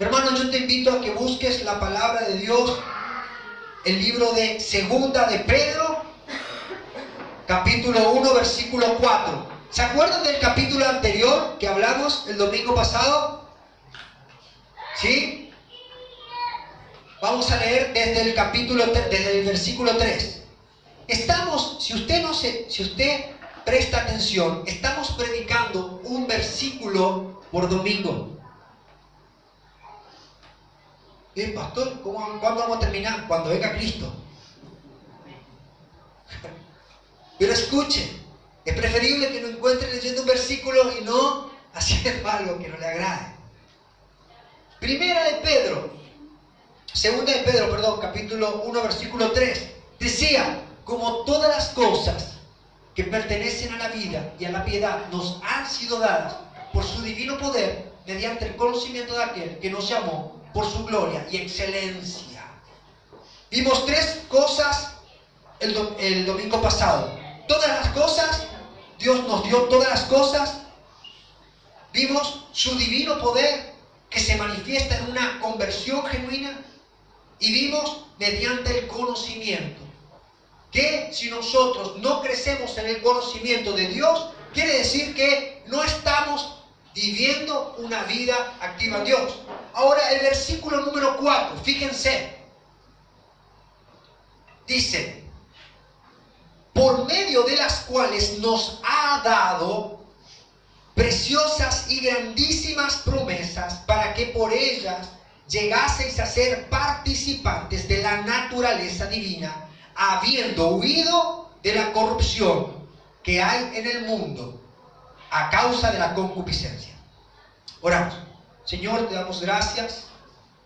Hermano, yo te invito a que busques la palabra de Dios, el libro de Segunda de Pedro, capítulo 1, versículo 4. ¿Se acuerdan del capítulo anterior que hablamos el domingo pasado? ¿Sí? Vamos a leer desde el versículo 3. Si usted presta atención, estamos predicando un versículo por domingo. Pastor, ¿cuándo vamos a terminar? Cuando venga Cristo. Pero escuche, es preferible que no encuentre leyendo un versículo y no haciendo algo que no le agrade. Segunda de Pedro, capítulo 1, versículo 3. Decía, como todas las cosas que pertenecen a la vida y a la piedad nos han sido dadas por su divino poder, mediante el conocimiento de aquel que nos llamó por su gloria y excelencia. Vimos tres cosas el domingo pasado. Todas las cosas, Dios nos dio todas las cosas. Vimos su divino poder que se manifiesta en una conversión genuina. Y vimos mediante el conocimiento. Que si nosotros no crecemos en el conocimiento de Dios, quiere decir que no estamos viviendo una vida activa en Dios. Ahora el versículo número 4, fíjense. Dice, por medio de las cuales nos ha dado preciosas y grandísimas promesas, para que por ellas llegaseis a ser participantes de la naturaleza divina, habiendo huido de la corrupción que hay en el mundo a causa de la concupiscencia. Oramos. Señor, te damos gracias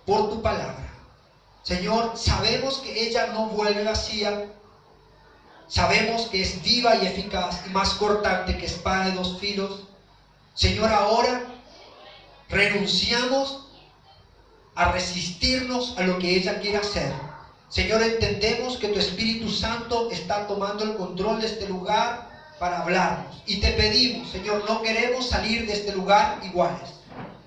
por tu palabra. Señor, sabemos que ella no vuelve vacía. Sabemos que es viva y eficaz y más cortante que espada de dos filos. Señor, ahora renunciamos a resistirnos a lo que ella quiere hacer. Señor, entendemos que tu Espíritu Santo está tomando el control de este lugar para hablarnos. Y te pedimos, Señor, no queremos salir de este lugar iguales.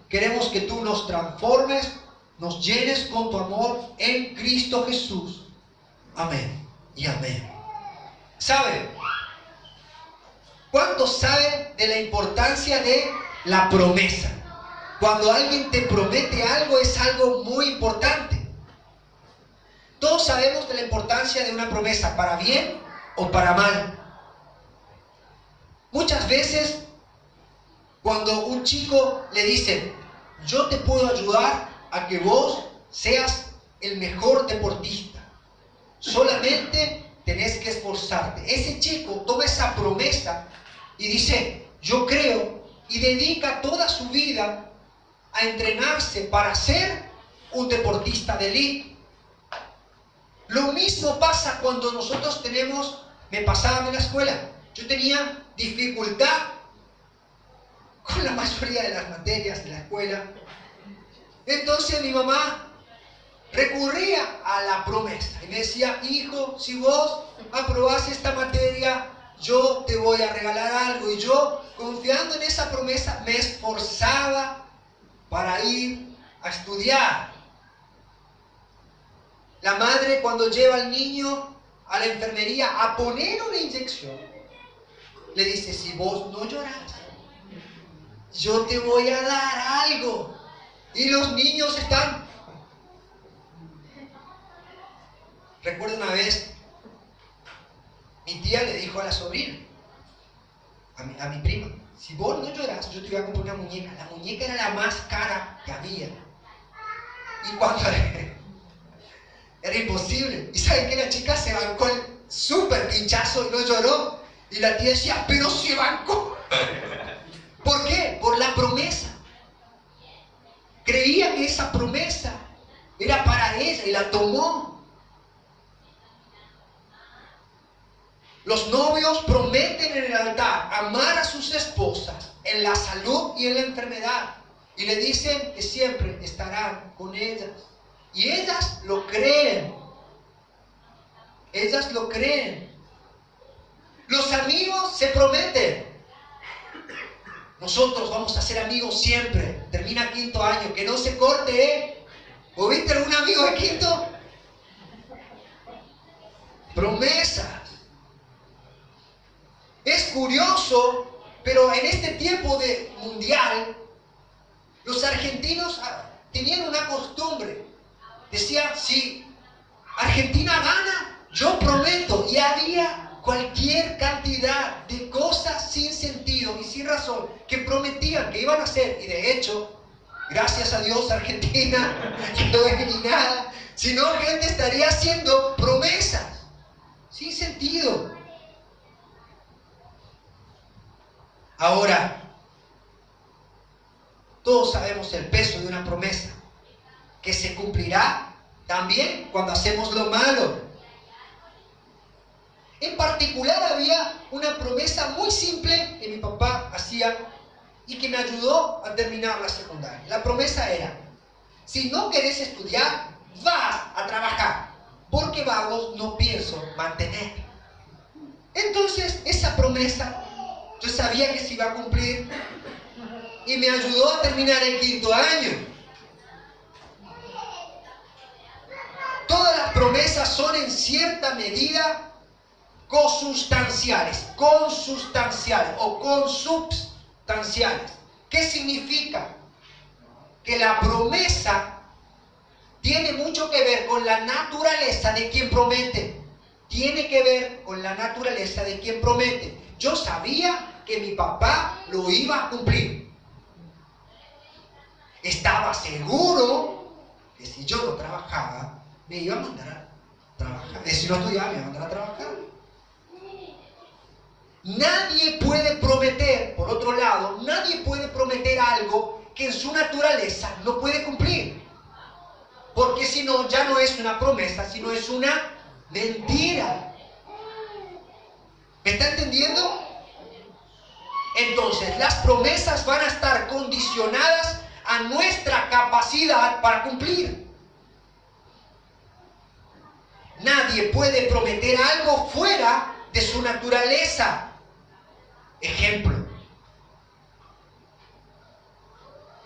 Queremos que tú nos transformes, nos llenes con tu amor en Cristo Jesús. Amén y amén. ¿Sabe? ¿Cuántos saben de la importancia de la promesa? Cuando alguien te promete algo, es algo muy importante. Todos sabemos de la importancia de una promesa, para bien o para mal. Muchas veces, cuando un chico le dice, yo te puedo ayudar a que vos seas el mejor deportista, solamente tenés que esforzarte. Ese chico toma esa promesa y dice, yo creo, y dedica toda su vida a entrenarse para ser un deportista de élite. Lo mismo pasa cuando nosotros me pasaba en la escuela. Yo tenía dificultad con la mayoría de las materias de la escuela. Entonces mi mamá recurría a la promesa y me decía, hijo, si vos aprobás esta materia, yo te voy a regalar algo. Y yo, confiando en esa promesa, me esforzaba para ir a estudiar. La madre, cuando lleva al niño a la enfermería a poner una inyección, le dice, si vos no llorás, yo te voy a dar algo. Y los niños están... Recuerdo una vez, mi tía le dijo a la sobrina, a mi prima, si vos no llorás, yo te voy a comprar una muñeca. La muñeca era la más cara que había. Y cuando... Era imposible. ¿Y saben qué? La chica se bancó el súper pinchazo y no lloró. Y la tía decía, pero se bancó. ¿Por qué? Por la promesa. Creía que esa promesa era para ella y la tomó. Los novios prometen en el altar amar a sus esposas en la salud y en la enfermedad. Y le dicen que siempre estarán con ellas. Y ellas lo creen. Ellas lo creen. Los amigos se prometen. nosotros vamos a ser amigos siempre. Termina quinto año, que no se corte, ¿eh? ¿O viste algún amigo de quinto? Promesas. Es curioso, pero en este tiempo de mundial, los argentinos tenían una costumbre. Decían, si Argentina gana, yo prometo. Y había cualquier cantidad de cosas sin sentido y sin razón que prometían que iban a hacer. Y de hecho, gracias a Dios, Argentina quedó eliminada. Si no, gente estaría haciendo promesas sin sentido. Ahora, todos sabemos el peso de una promesa, que se cumplirá también cuando hacemos lo malo. En particular había una promesa muy simple que mi papá hacía y que me ayudó a terminar la secundaria. La promesa era, si no querés estudiar, vas a trabajar, porque vagos no pienso mantener. Entonces, esa promesa, yo sabía que se iba a cumplir y me ayudó a terminar el quinto año. Todas las promesas son en cierta medida consustanciales o consubstanciales. ¿Qué significa? Que la promesa tiene mucho que ver con la naturaleza de quien promete. Tiene que ver con la naturaleza de quien promete. Yo sabía que mi papá lo iba a cumplir. Estaba seguro que si yo no trabajaba, me iba a mandar a trabajar. Si no estudiaba, me iba a mandar a trabajar. Nadie puede prometer, por otro lado, nadie puede prometer algo que en su naturaleza no puede cumplir. Porque si no, ya no es una promesa, sino es una mentira. ¿Me está entendiendo? Entonces, las promesas van a estar condicionadas a nuestra capacidad para cumplir. Nadie puede prometer algo fuera de su naturaleza. Ejemplo.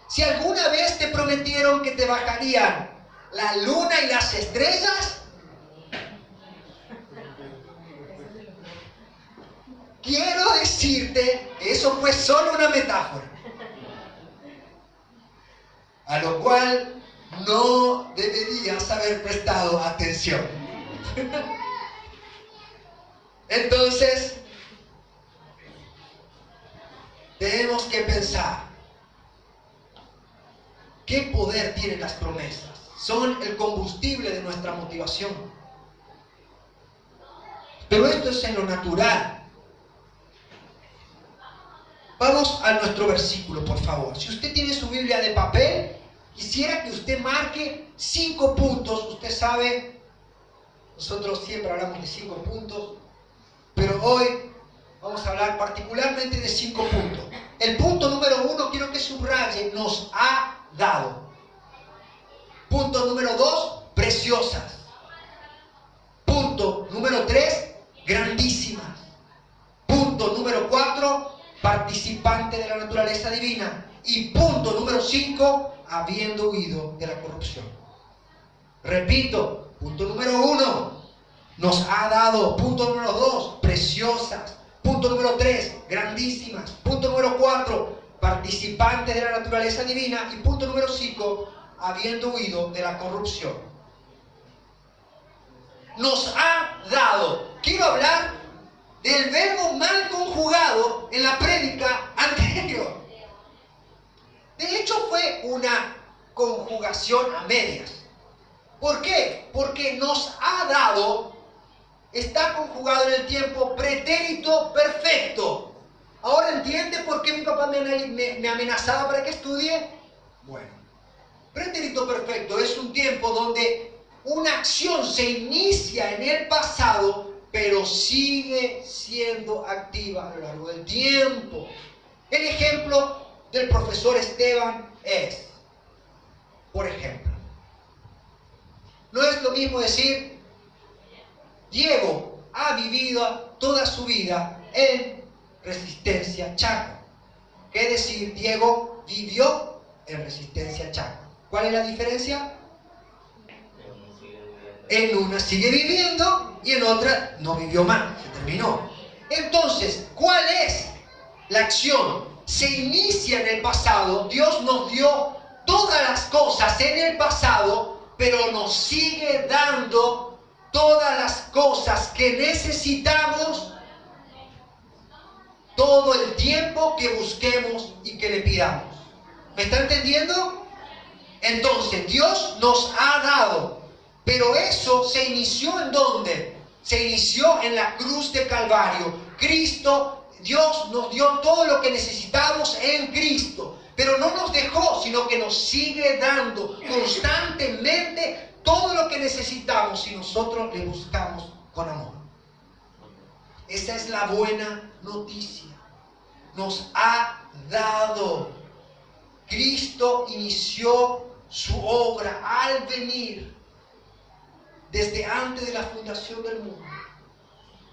Si alguna vez te prometieron que te bajarían la luna y las estrellas, quiero decirte que eso fue solo una metáfora. A lo cual no deberías haber prestado atención. Entonces, tenemos que pensar, ¿qué poder tienen las promesas? Son el combustible de nuestra motivación. Pero esto es en lo natural. Vamos a nuestro versículo, por favor. Si usted tiene su Biblia de papel, quisiera que usted marque 5 puntos. Usted sabe, nosotros siempre hablamos de 5 puntos, pero hoy vamos a hablar particularmente de 5 puntos. El punto número 1, quiero que subraye, nos ha dado. Punto número 2, preciosas. Punto número 3, grandísimas. Punto número 4, participante de la naturaleza divina. Y punto número 5, habiendo huido de la corrupción. Repito, punto número 1, nos ha dado. Punto número 2, preciosas. Punto número 3, grandísimas. Punto número 4, participantes de la naturaleza divina. Y punto número 5, habiendo huido de la corrupción. Nos ha dado. Quiero hablar del verbo mal conjugado en la prédica anterior. De hecho, fue una conjugación a medias. ¿Por qué? Porque nos ha dado está conjugado en el tiempo pretérito perfecto. ¿Ahora entiende por qué mi papá me amenazaba para que estudie? Bueno, pretérito perfecto es un tiempo donde una acción se inicia en el pasado, pero sigue siendo activa a lo largo del tiempo. El ejemplo del profesor Esteban es, por ejemplo, no es lo mismo decir, Diego ha vivido toda su vida en Resistencia Chaco, ¿Qué decir? Diego vivió en Resistencia Chaco. ¿Cuál es la diferencia? En una sigue viviendo y en otra no vivió más, se terminó. Entonces, ¿cuál es la acción? Se inicia en el pasado. Dios nos dio todas las cosas en el pasado, pero nos sigue dando todas las cosas que necesitamos todo el tiempo que busquemos y que le pidamos. ¿Me está entendiendo? Entonces, Dios nos ha dado, pero eso se inició ¿en dónde? Se inició en la cruz de Calvario. Cristo, Dios nos dio todo lo que necesitamos en Cristo, pero no nos dejó, sino que nos sigue dando constantemente todo lo que necesitamos si nosotros le buscamos con amor. Esa es la buena noticia. Nos ha dado. Cristo inició su obra al venir desde antes de la fundación del mundo.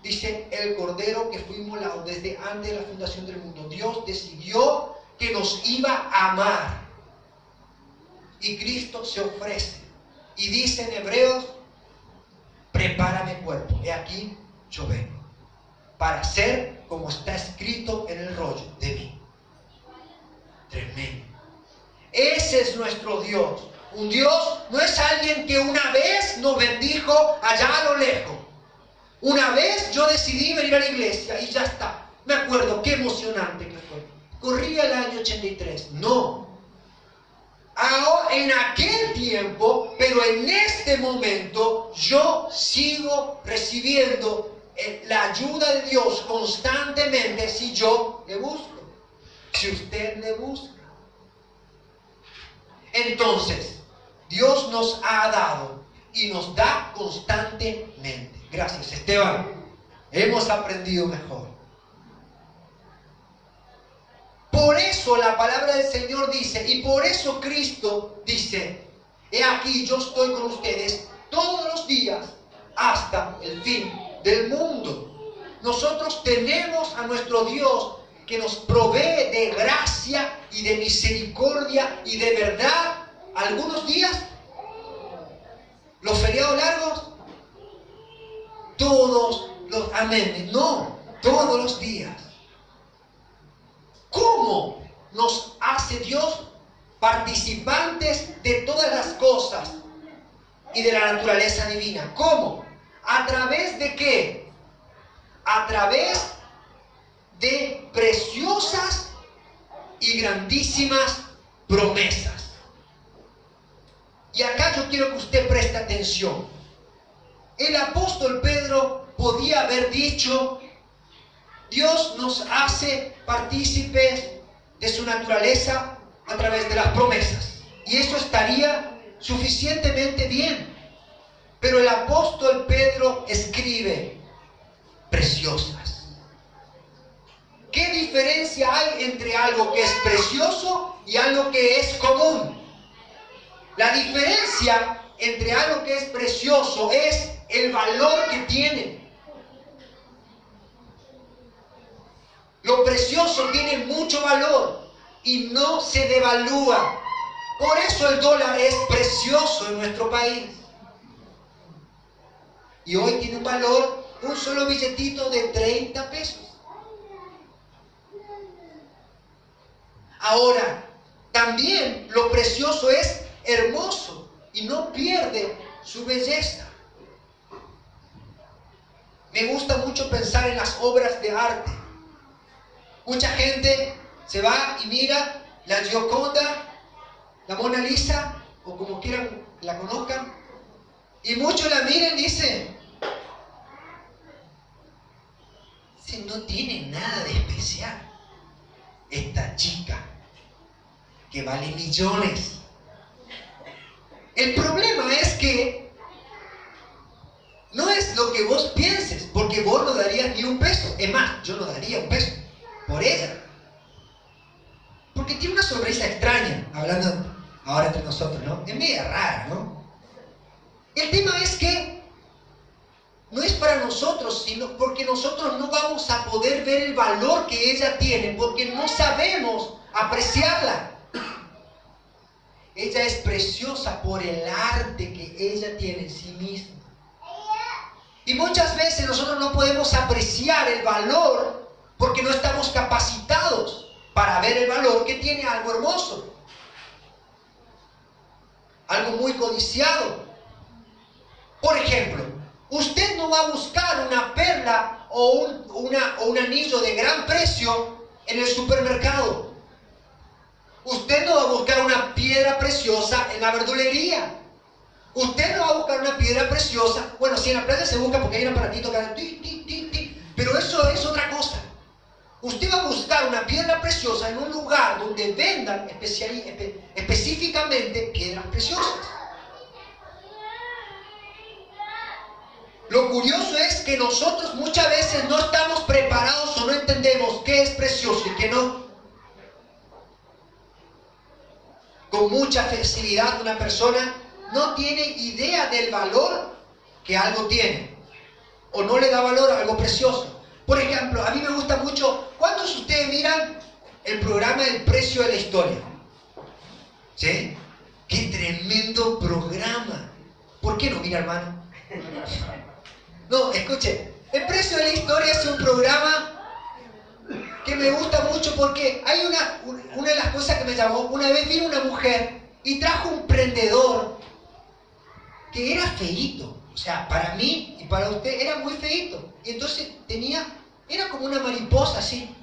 Dice el Cordero que fue inmolado desde antes de la fundación del mundo. Dios decidió que nos iba a amar. Y Cristo se ofrece. Y dice en Hebreos, prepárame cuerpo. He aquí, yo vengo. Para ser como está escrito en el rollo de mí. Tremendo. Ese es nuestro Dios. Un Dios no es alguien que una vez nos bendijo allá a lo lejos. Una vez yo decidí venir a la iglesia y ya está. Me acuerdo qué emocionante que fue. Corría el año 83. No. Ahora, en aquel tiempo, pero en este momento, yo sigo recibiendo la ayuda de Dios constantemente si yo le busco. Si usted le busca. Entonces, Dios nos ha dado y nos da constantemente. Gracias, Esteban. Hemos aprendido mejor. Por eso la palabra del Señor dice, y por eso Cristo dice, he aquí yo estoy con ustedes todos los días hasta el fin del mundo. Nosotros tenemos a nuestro Dios que nos provee de gracia y de misericordia y de verdad. Algunos días, los feriados largos, todos los amén, no, todos los días. ¿Cómo nos hace Dios participantes de todas las cosas y de la naturaleza divina? ¿Cómo? ¿A través de qué? A través de preciosas y grandísimas promesas. Y acá yo quiero que usted preste atención. El apóstol Pedro podía haber dicho, Dios nos hace partícipes de su naturaleza a través de las promesas. Y eso estaría suficientemente bien. Pero el apóstol Pedro escribe, preciosas. ¿Qué diferencia hay entre algo que es precioso y algo que es común? La diferencia entre algo que es precioso es el valor que tiene. Lo precioso tiene mucho valor y no se devalúa. Por eso el dólar es precioso en nuestro país. Y hoy tiene un valor, un solo billetito de 30 pesos. Ahora, también lo precioso es hermoso y no pierde su belleza. Me gusta mucho pensar en las obras de arte. Mucha gente se va y mira la Gioconda, la Mona Lisa, o como quieran la conozcan, y muchos la miran y dicen, no tiene nada de especial. Esta chica que vale millones. El problema es que no es lo que vos pienses, porque vos no darías ni un peso. Es más, yo no daría un peso por ella, porque tiene una sonrisa extraña, hablando ahora entre nosotros, ¿no? Es media rara, ¿no? El tema es que no es para para nosotros, sino porque nosotros no vamos a poder ver el valor que ella tiene, porque no sabemos apreciarla. Ella es preciosa por el arte que ella tiene en sí misma. Y muchas veces nosotros no podemos apreciar el valor porque no estamos capacitados para ver el valor que tiene algo hermoso, algo muy codiciado. Por ejemplo, usted no va a buscar una perla o un anillo de gran precio en el supermercado. Usted no va a buscar una piedra preciosa en la verdulería. Usted no va a buscar una piedra preciosa. Bueno, si en la playa se busca porque hay un aparatito que hace ti, ti, ti, ti, pero eso es otra cosa. Usted va a buscar una piedra preciosa en un lugar donde vendan específicamente piedras preciosas. Lo curioso es que nosotros muchas veces no estamos preparados o no entendemos qué es precioso y qué no. Con mucha facilidad una persona no tiene idea del valor que algo tiene o no le da valor a algo precioso. Por ejemplo, a mí me gusta mucho, ¿cuántos de ustedes miran el programa El Precio de la Historia? ¿Sí? ¡Qué tremendo programa! ¿Por qué no mira, hermano? No, escuche, El Precio de la Historia es un programa que me gusta mucho porque hay una de las cosas que me llamó. Una vez vino una mujer y trajo un prendedor que era feíto. O sea, para mí y para usted era muy feíto. Y entonces era como una mariposa así.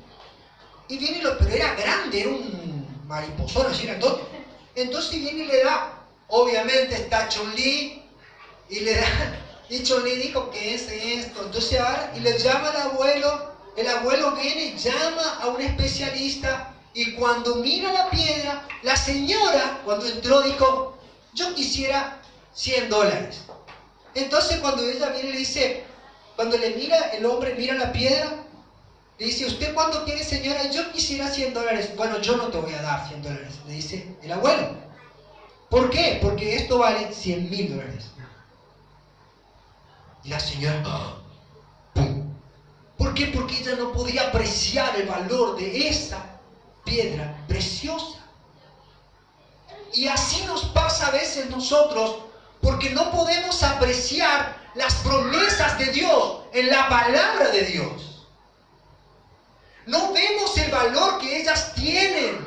Y viene, pero era grande, era un mariposón así, era todo. Entonces viene y le da, obviamente está Chun-Li, y le da, y Chun-Li dijo, ¿qué es esto? Entonces ahora, y le llama al abuelo, el abuelo viene y llama a un especialista, y cuando mira la piedra, la señora, cuando entró, dijo, yo quisiera $100. Entonces cuando ella viene y le dice, cuando le mira, el hombre mira la piedra, le dice, ¿usted cuánto quiere, señora? Yo quisiera $100. Bueno, yo no te voy a dar $100, le dice el abuelo. ¿Por qué? Porque esto vale $100.000. Y la señora, ¡pum! ¿Por qué? Porque ella no podía apreciar el valor de esa piedra preciosa. Y así nos pasa a veces nosotros, porque no podemos apreciar las promesas de Dios en la palabra de Dios. No vemos el valor que ellas tienen.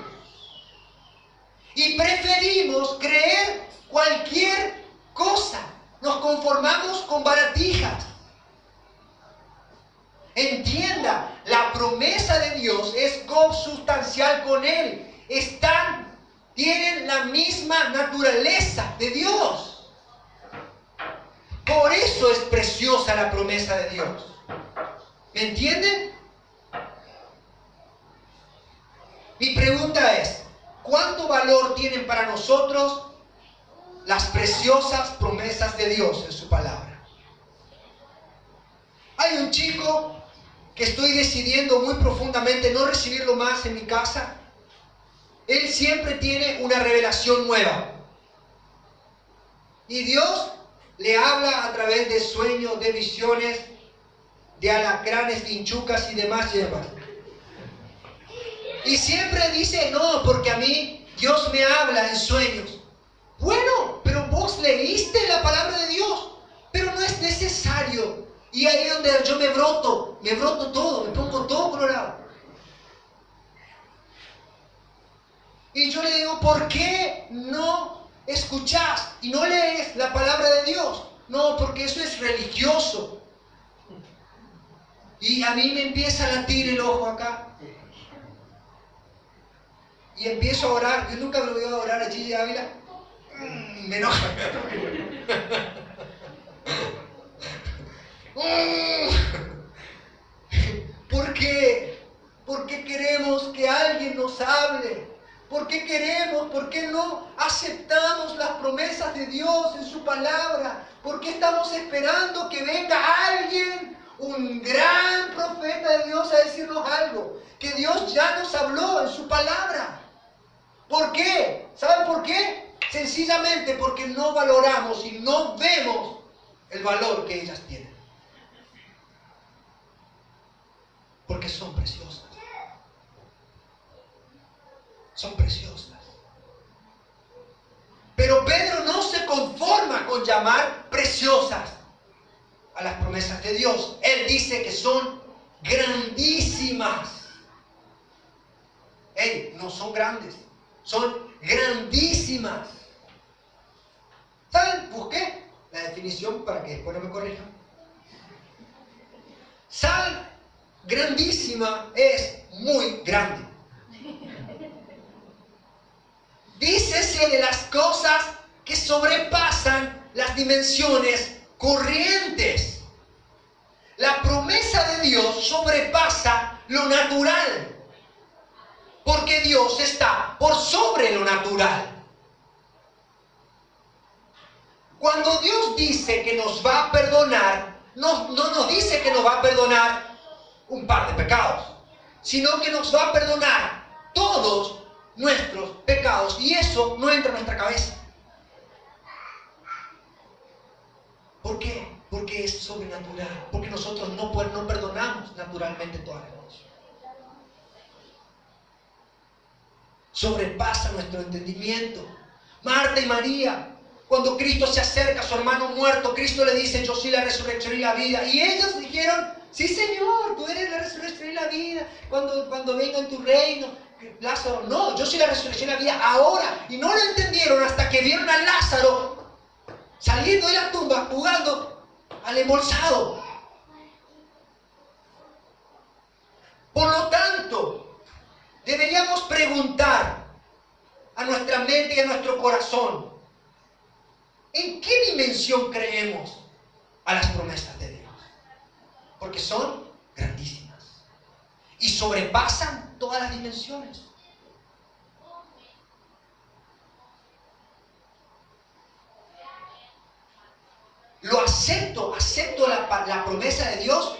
Y preferimos creer cualquier cosa. Nos conformamos con baratijas. Entienda, la promesa de Dios es consubstancial con Él. Tienen la misma naturaleza de Dios. Por eso es preciosa la promesa de Dios. ¿Me entienden? Mi pregunta es, ¿cuánto valor tienen para nosotros las preciosas promesas de Dios en su palabra? Hay un chico que estoy decidiendo muy profundamente no recibirlo más en mi casa. Él siempre tiene una revelación nueva. Y Dios le habla a través de sueños, de visiones, de alacranes, vinchucas y demás hierbas. Y siempre dice, no, porque a mí Dios me habla en sueños. Bueno, pero vos leíste la palabra de Dios, pero no es necesario. Y ahí es donde yo me broto todo, me pongo todo colorado. Y yo le digo, ¿por qué no escuchás y no lees la palabra de Dios? No, porque eso es religioso. Y a mí me empieza a latir el ojo acá. Y empiezo a orar. Yo nunca me voy a orar a Gigi Ávila. Me enoja. ¿Por qué? ¿Por qué queremos que alguien nos hable? ¿Por qué queremos? ¿Por qué no aceptamos las promesas de Dios en su palabra? ¿Por qué estamos esperando que venga alguien, un gran profeta de Dios, a decirnos algo? Que Dios ya nos habló en su palabra. ¿Por qué? ¿Saben por qué? Sencillamente porque no valoramos y no vemos el valor que ellas tienen. llamar preciosas a las promesas de Dios. Él dice que son grandísimas. No son grandes, son grandísimas. ¿Saben? Busqué la definición para que después no me corrijan. ¿Saben? Grandísima es muy grande. Dícese de las cosas que sobrepasan las dimensiones corrientes. La promesa de Dios sobrepasa lo natural, porque Dios está por sobre lo natural. Cuando Dios dice que nos va a perdonar, no nos dice que nos va a perdonar un par de pecados, sino que nos va a perdonar todos nuestros pecados, y eso no entra en nuestra cabeza. ¿Por qué? Porque es sobrenatural, porque nosotros no perdonamos naturalmente todas las cosas. Sobrepasa nuestro entendimiento. Marta y María, cuando Cristo se acerca a su hermano muerto, Cristo le dice: yo soy la resurrección y la vida. Y ellos dijeron: sí, Señor, tú eres la resurrección y la vida. Cuando venga en tu reino, Lázaro, no, yo soy la resurrección y la vida ahora. Y no lo entendieron hasta que vieron a Lázaro saliendo de la tumba, jugando al embolsado. Por lo tanto, deberíamos preguntar a nuestra mente y a nuestro corazón: ¿en qué dimensión creemos a las promesas de Dios? Porque son grandísimas y sobrepasan todas las dimensiones. Lo acepto la promesa de Dios.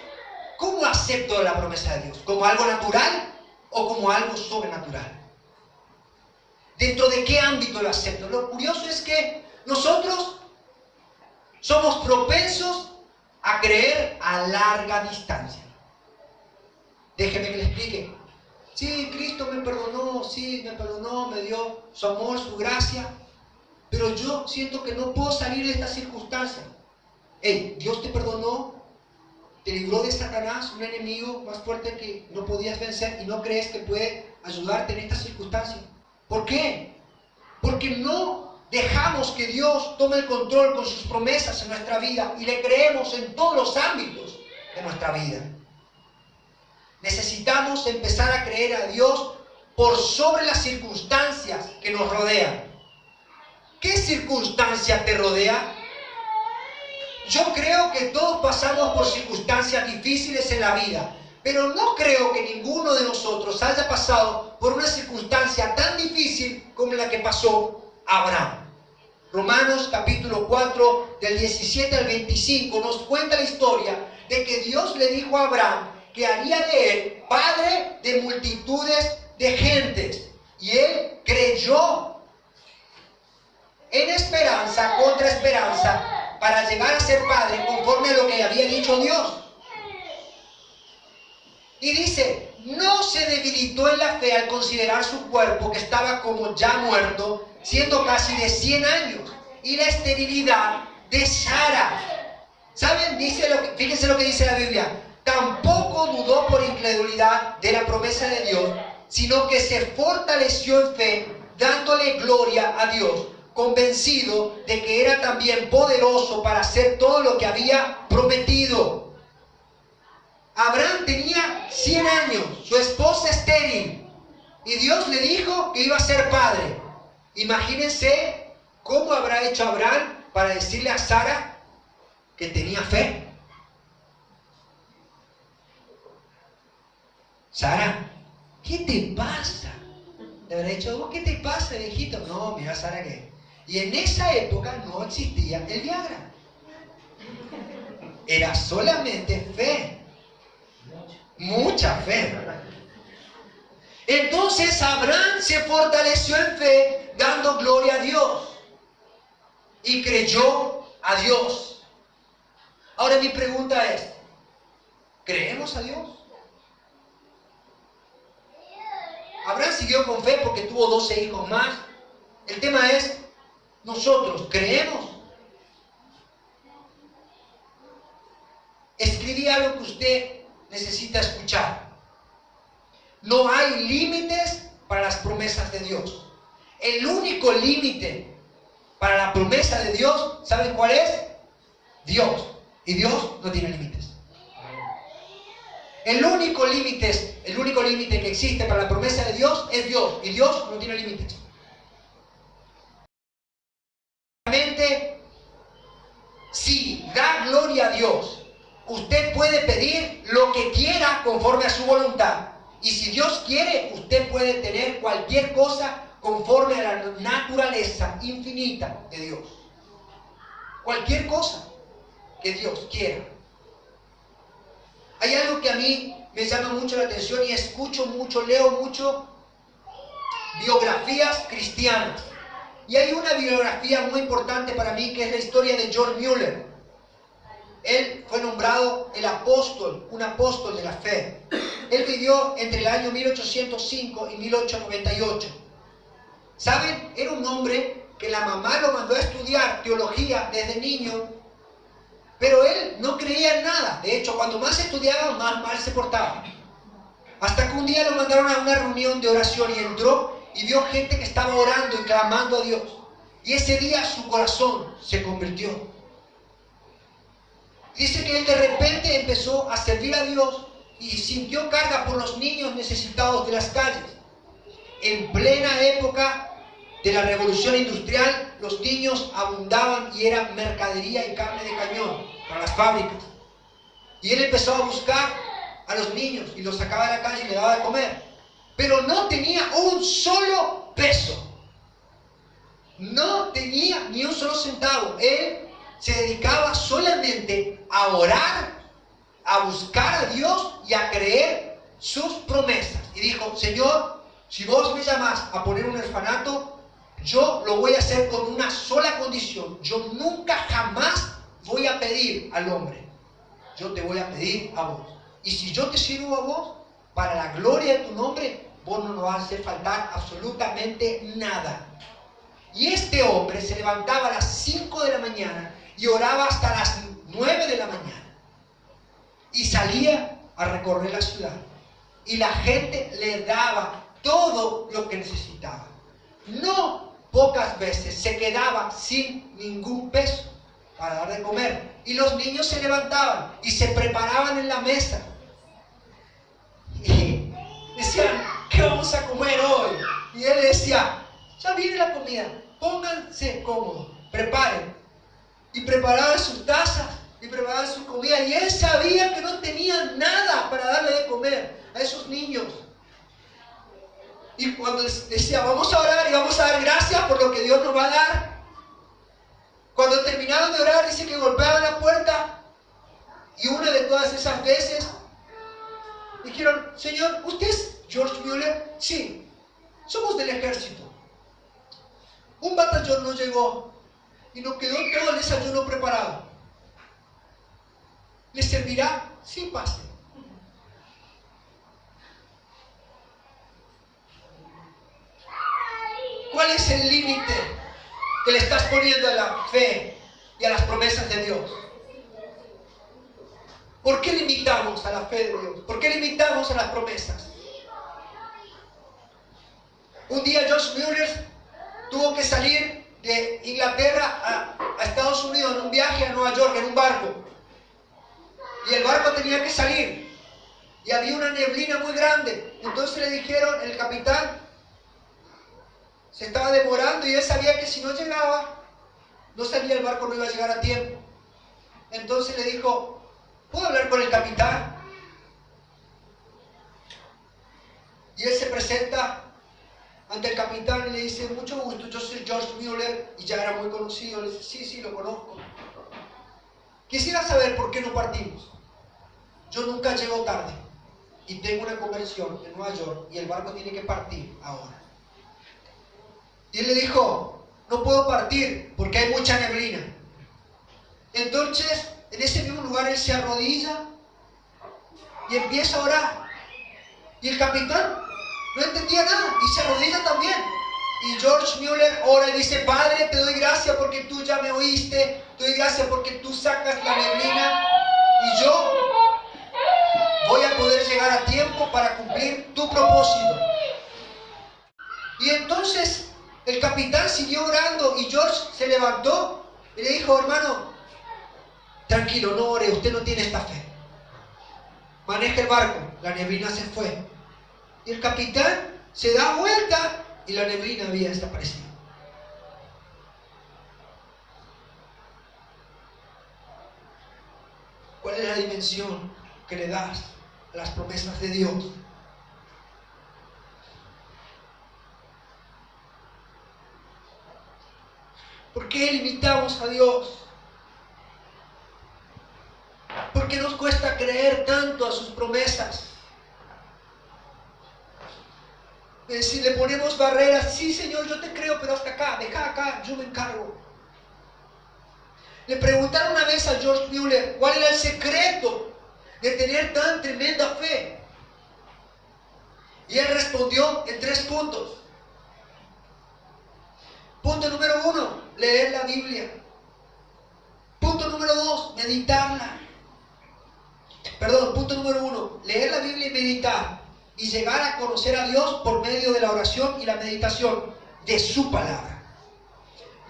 ¿Cómo acepto la promesa de Dios? ¿Como algo natural o como algo sobrenatural? ¿Dentro de qué ámbito lo acepto? Lo curioso es que nosotros somos propensos a creer a larga distancia. Déjeme que le explique. Sí, Cristo me perdonó, me dio su amor, su gracia, pero yo siento que no puedo salir de esta circunstancia. Dios te perdonó, te libró de Satanás, un enemigo más fuerte que no podías vencer, y no crees que puede ayudarte en esta circunstancia. ¿Por qué? Porque no dejamos que Dios tome el control con sus promesas en nuestra vida y le creemos en todos los ámbitos de nuestra vida. Necesitamos empezar a creer a Dios por sobre las circunstancias que nos rodean. ¿Qué circunstancia te rodea? Yo creo que todos pasamos por circunstancias difíciles en la vida, pero no creo que ninguno de nosotros haya pasado por una circunstancia tan difícil como la que pasó Abraham. Romanos capítulo 4, del 17 al 25, nos cuenta la historia de que Dios le dijo a Abraham que haría de él padre de multitudes de gentes. Y él creyó en esperanza contra esperanza para llegar a ser padre conforme a lo que había dicho Dios. Y dice: no se debilitó en la fe al considerar su cuerpo, que estaba como ya muerto, siendo casi de 100 años, y la esterilidad de Sara. ¿Saben? Fíjense lo que dice la Biblia: tampoco dudó por incredulidad de la promesa de Dios, sino que se fortaleció en fe, dándole gloria a Dios, convencido de que era también poderoso para hacer todo lo que había prometido. Abraham tenía 100 años, su esposa estéril, y Dios le dijo que iba a ser padre. Imagínense cómo habrá hecho Abraham para decirle a Sara que tenía fe. Sara, ¿qué te pasa? Le habrá dicho: ¿vos qué te pasa, viejito? No, mira, Sara, ¿qué? Y en esa época no existía el Viagra. Era solamente fe. Mucha fe. Entonces Abraham se fortaleció en fe, dando gloria a Dios, y creyó a Dios. Ahora mi pregunta es: ¿creemos a Dios? Abraham siguió con fe porque tuvo 12 hijos más. El tema es: ¿nosotros creemos? diría algo que usted necesita escuchar. No hay límites para las promesas de Dios. El único límite para la promesa de Dios, ¿saben cuál es? Dios. Y Dios no tiene límites. El único límite que existe para la promesa de Dios es Dios. Y Dios no tiene límites. Realmente, si da gloria a Dios, usted puede pedir lo que quiera conforme a su voluntad. Y si Dios quiere, usted puede tener cualquier cosa conforme a la naturaleza infinita de Dios. Cualquier cosa que Dios quiera. Hay algo que a mí me llama mucho la atención y escucho mucho, leo mucho biografías cristianas. Y hay una biografía muy importante para mí que es la historia de George Mueller. Él fue nombrado el apóstol, un apóstol de la fe. Él vivió entre el año 1805 y 1898. ¿Saben? Era un hombre que la mamá lo mandó a estudiar teología desde niño, pero él no creía en nada. De hecho, cuando más estudiaba, más mal se portaba. Hasta que un día lo mandaron a una reunión de oración y entró y vio gente que estaba orando y clamando a Dios. Y ese día su corazón se convirtió. Dice que él de repente empezó a servir a Dios y sintió carga por los niños necesitados de las calles. En plena época de la revolución industrial, los niños abundaban y era mercadería y carne de cañón para las fábricas. Y él empezó a buscar a los niños y los sacaba de la calle y le daba de comer. Pero no tenía un solo peso. No tenía ni un solo centavo. Él se dedicaba solamente a orar, a buscar a Dios y a creer sus promesas. Y dijo: Señor, si vos me llamás a poner un orfanato, yo lo voy a hacer con una sola condición. Yo nunca jamás voy a pedir al hombre. Yo te voy a pedir a vos. Y si yo te sirvo a vos, para la gloria de tu nombre, vos no nos vas a hacer faltar absolutamente nada. Y este hombre se levantaba a las 5 de la mañana y oraba hasta las 9 de la mañana. Y salía a recorrer la ciudad. Y la gente le daba todo lo que necesitaba. No pocas veces se quedaba sin ningún peso para dar de comer. Y los niños se levantaban y se preparaban en la mesa. Y decían: ¿qué vamos a comer hoy? Y él decía: ya viene la comida, pónganse cómodos, preparen. Y preparaban sus tazas y preparaban su comida. Y él sabía que no tenía nada para darle de comer a esos niños. Y cuando les decía: vamos a orar y vamos a dar gracias por lo que Dios nos va a dar, cuando terminaron de orar, dice que golpeaban la puerta. Y una de todas esas veces dijeron: Señor, ¿usted es George Mueller? Sí, somos del ejército. Un batallón nos llegó y nos quedó todo el desayuno preparado. ¿Le servirá? Sí, pase. ¿Cuál es el límite que le estás poniendo a la fe y a las promesas de Dios? ¿Por qué limitamos a la fe de Dios? ¿Por qué limitamos a las promesas? Un día George Mueller tuvo que salir de Inglaterra a Estados Unidos en un viaje a Nueva York en un barco. Y el barco tenía que salir. Y había una neblina muy grande. Entonces le dijeron, el capitán se estaba demorando y él sabía que si no llegaba, no salía el barco, no iba a llegar a tiempo. Entonces le dijo: ¿puedo hablar con el capitán? Y él se presenta ante el capitán y le dice: mucho gusto, yo soy George Mueller. Y ya era muy conocido. Le dice: sí, lo conozco. Quisiera saber por qué no partimos. Yo nunca llego tarde y tengo una convención en Nueva York y el barco tiene que partir ahora. Y él le dijo: no puedo partir porque hay mucha neblina. Entonces, en ese mismo lugar él se arrodilla y empieza a orar. Y el capitán no entendía nada y se arrodilla también. Y George Mueller ora y dice: Padre, te doy gracias porque tú ya me oíste. Te doy gracias porque tú sacas la neblina. Y yo voy a poder llegar a tiempo para cumplir tu propósito. Y entonces el capitán siguió orando y George se levantó y le dijo: hermano, tranquilo, no ore, usted no tiene esta fe. Maneja el barco. La neblina se fue. Y el capitán se da vuelta y la neblina había desaparecido. ¿Cuál es la dimensión que le das a las promesas de Dios? ¿Por qué limitamos a Dios? ¿Por qué nos cuesta creer tanto a sus promesas? Si le ponemos barreras: sí, Señor, yo te creo, pero hasta acá, deja acá, yo me encargo. Le preguntaron una vez a George Mueller cuál era el secreto de tener tan tremenda fe. Y él respondió en 3 puntos. Punto número 1, leer la Biblia. Punto número 2, meditarla. Punto número 1, leer la Biblia y meditar. Y llegar a conocer a Dios por medio de la oración y la meditación de su palabra.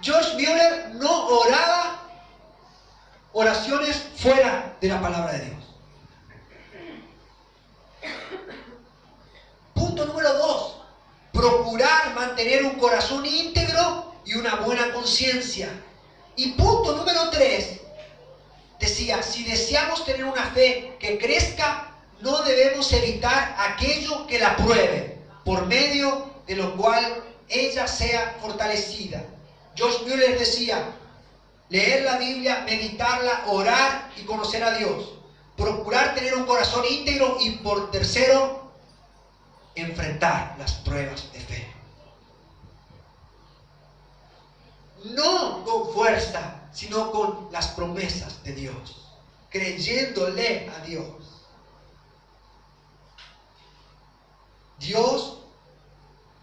George Mueller no oraba oraciones fuera de la palabra de Dios. Punto número 2, procurar mantener un corazón íntegro y una buena conciencia. Y punto número 3, decía: si deseamos tener una fe que crezca, no debemos evitar aquello que la pruebe, por medio de lo cual ella sea fortalecida. George Mueller decía: leer la Biblia, meditarla, orar y conocer a Dios. Procurar tener un corazón íntegro y, por tercero, enfrentar las pruebas de fe. No con fuerza, sino con las promesas de Dios, creyéndole a Dios. Dios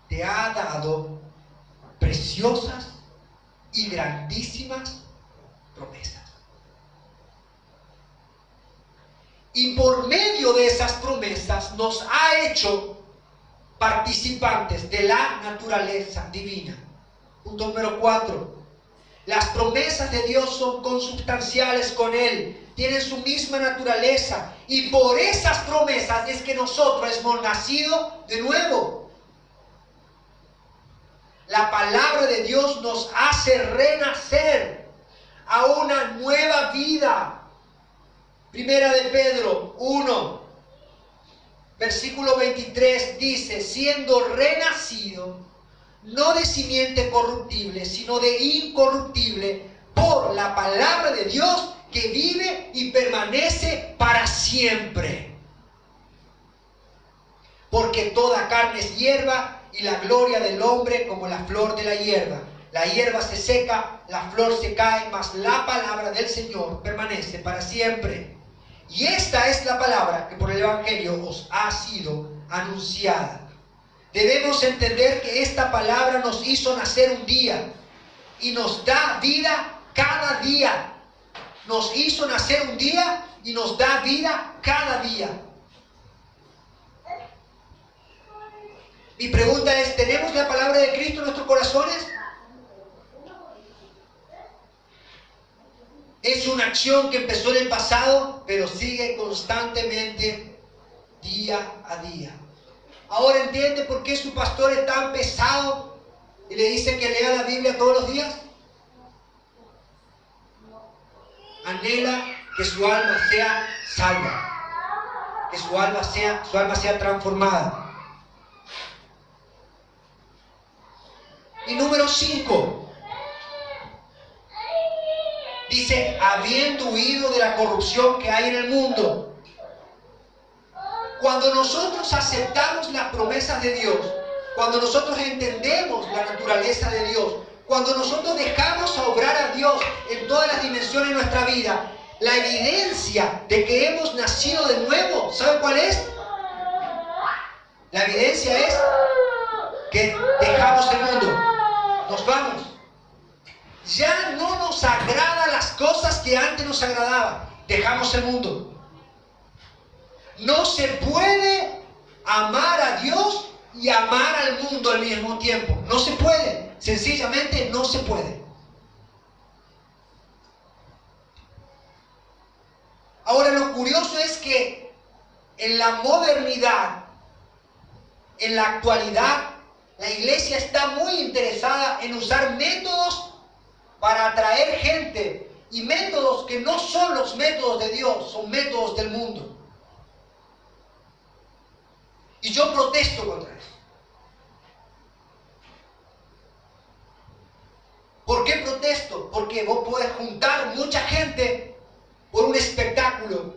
te ha dado preciosas y grandísimas promesas. Y por medio de esas promesas nos ha hecho participantes de la naturaleza divina. Punto número 4. Las promesas de Dios son consubstanciales con Él. Tienen su misma naturaleza. Y por esas promesas es que nosotros hemos nacido de nuevo. La palabra de Dios nos hace renacer a una nueva vida. Primera de Pedro 1, versículo 23 dice: siendo renacido, no de simiente corruptible, sino de incorruptible, por la palabra de Dios que vive y permanece para siempre. Porque toda carne es hierba, y la gloria del hombre como la flor de la hierba. La hierba se seca, la flor se cae, mas la palabra del Señor permanece para siempre. Y esta es la palabra que por el Evangelio os ha sido anunciada. Debemos entender que esta palabra nos hizo nacer un día y nos da vida cada día. Nos hizo nacer un día y nos da vida cada día. Mi pregunta es: ¿tenemos la palabra de Cristo en nuestros corazones? Es una acción que empezó en el pasado, pero sigue constantemente día a día. Ahora entiende por qué su pastor es tan pesado y le dice que lea la Biblia todos los días. Anhela que su alma sea salva, que su alma sea transformada. Y número 5. Dice: habiendo huido de la corrupción que hay en el mundo. Cuando nosotros aceptamos las promesas de Dios, cuando nosotros entendemos la naturaleza de Dios, cuando nosotros dejamos a obrar a Dios en todas las dimensiones de nuestra vida, la evidencia de que hemos nacido de nuevo, ¿sabe cuál es? La evidencia es que dejamos el mundo, nos vamos. Ya no nos agradan las cosas que antes nos agradaban. Dejamos el mundo. No se puede amar a Dios y amar al mundo al mismo tiempo. No se puede. Sencillamente no se puede. Ahora, lo curioso es que en la modernidad, en la actualidad, la iglesia está muy interesada en usar métodos para atraer gente, y métodos que no son los métodos de Dios, son métodos del mundo. Y yo protesto contra eso. ¿Por qué protesto? Porque vos podés juntar mucha gente por un espectáculo,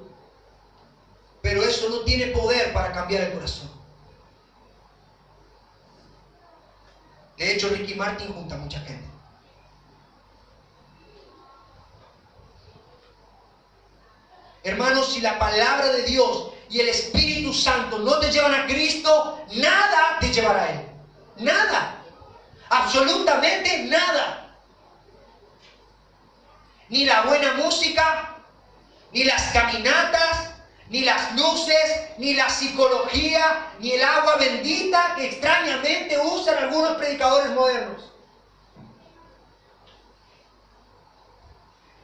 pero eso no tiene poder para cambiar el corazón. De hecho, Ricky Martin junta mucha gente. Hermanos, si la palabra de Dios y el Espíritu Santo no te llevan a Cristo, nada te llevará a Él. Nada. Absolutamente nada. Ni la buena música, ni las caminatas, ni las luces, ni la psicología, ni el agua bendita que extrañamente usan algunos predicadores modernos.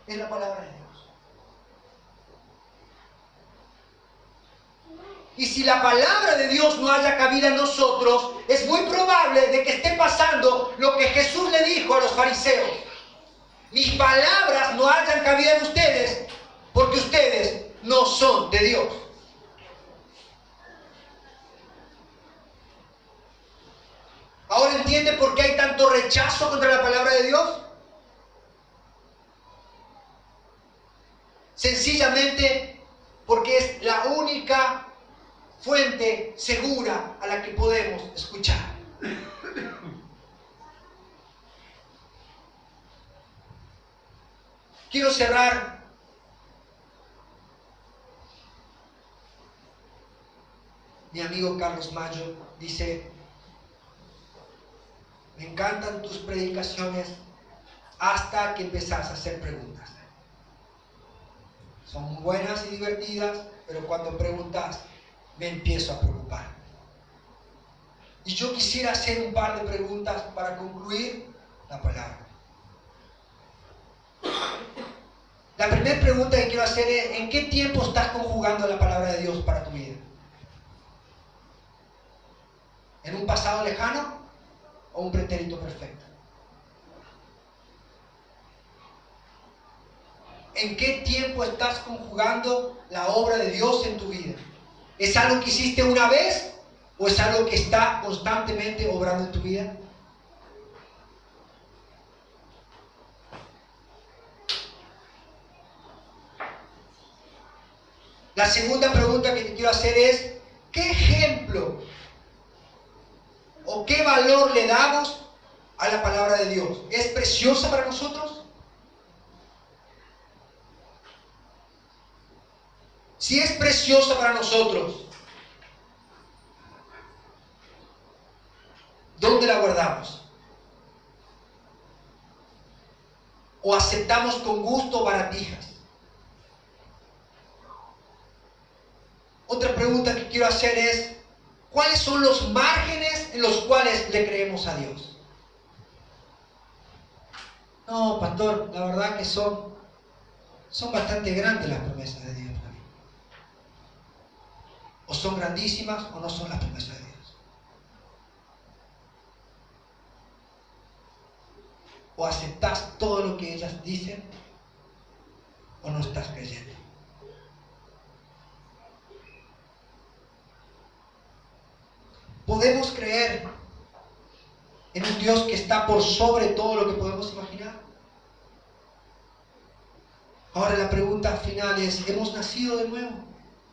Es la palabra de Dios. Y si la palabra de Dios no haya cabida en nosotros, es muy probable de que esté pasando lo que Jesús le dijo a los fariseos. Mis palabras no hayan cabida en ustedes porque ustedes no son de Dios. ¿Ahora entiende por qué hay tanto rechazo contra la palabra de Dios? Sencillamente porque es la única fuente segura a la que podemos escuchar. Quiero cerrar mi amigo Carlos Mayo dice: me encantan tus predicaciones hasta que empezás a hacer preguntas. Son muy buenas y divertidas, pero cuando preguntas me empiezo a preocupar. Y yo quisiera hacer un par de preguntas para concluir la palabra. La primera pregunta que quiero hacer es: ¿en qué tiempo estás conjugando la palabra de Dios para tu vida? ¿En un pasado lejano o un pretérito perfecto? ¿En qué tiempo estás conjugando la obra de Dios en tu vida? ¿Es algo que hiciste una vez o es algo que está constantemente obrando en tu vida? La segunda pregunta que te quiero hacer es: ¿qué ejemplo o qué valor le damos a la palabra de Dios? ¿Es preciosa para nosotros? Si es preciosa para nosotros, ¿dónde la guardamos? ¿O aceptamos con gusto baratijas? Otra pregunta que quiero hacer es: ¿cuáles son los márgenes en los cuales le creemos a Dios? No, pastor, la verdad que son bastante grandes las promesas de Dios para mí. O son grandísimas o no son las promesas de Dios. O aceptás todo lo que ellas dicen o no estás creyendo. ¿Podemos creer en un Dios que está por sobre todo lo que podemos imaginar? Ahora la pregunta final es: ¿hemos nacido de nuevo?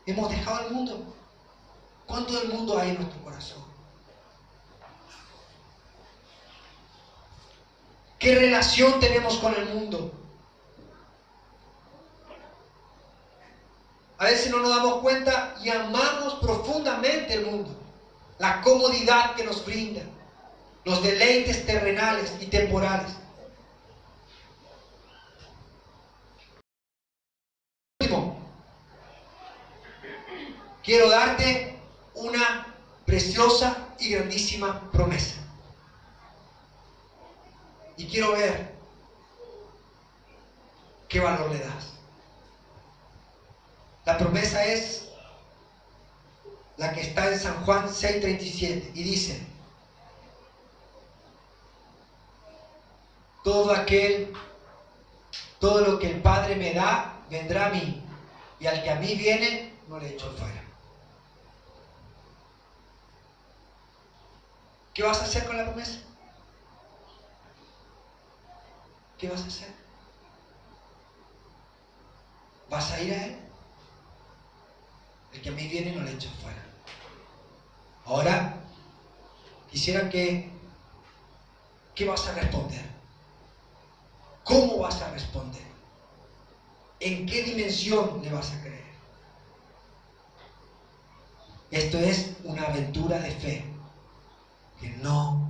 ¿Hemos dejado el mundo? ¿Cuánto del mundo hay en nuestro corazón? ¿Qué relación tenemos con el mundo? A veces no nos damos cuenta y amamos profundamente el mundo. La comodidad que nos brinda, los deleites terrenales y temporales. Último, quiero darte una preciosa y grandísima promesa. Y quiero ver qué valor le das. La promesa es la que está en San Juan 6:37 y dice: todo lo que el Padre me da, vendrá a mí, y al que a mí viene, no le echo fuera. ¿Qué vas a hacer con la promesa? ¿Qué vas a hacer? ¿Vas a ir a Él? El que a mí viene, no le echo fuera. Ahora, quisiera ¿qué vas a responder? ¿Cómo vas a responder? ¿En qué dimensión le vas a creer? Esto es una aventura de fe que no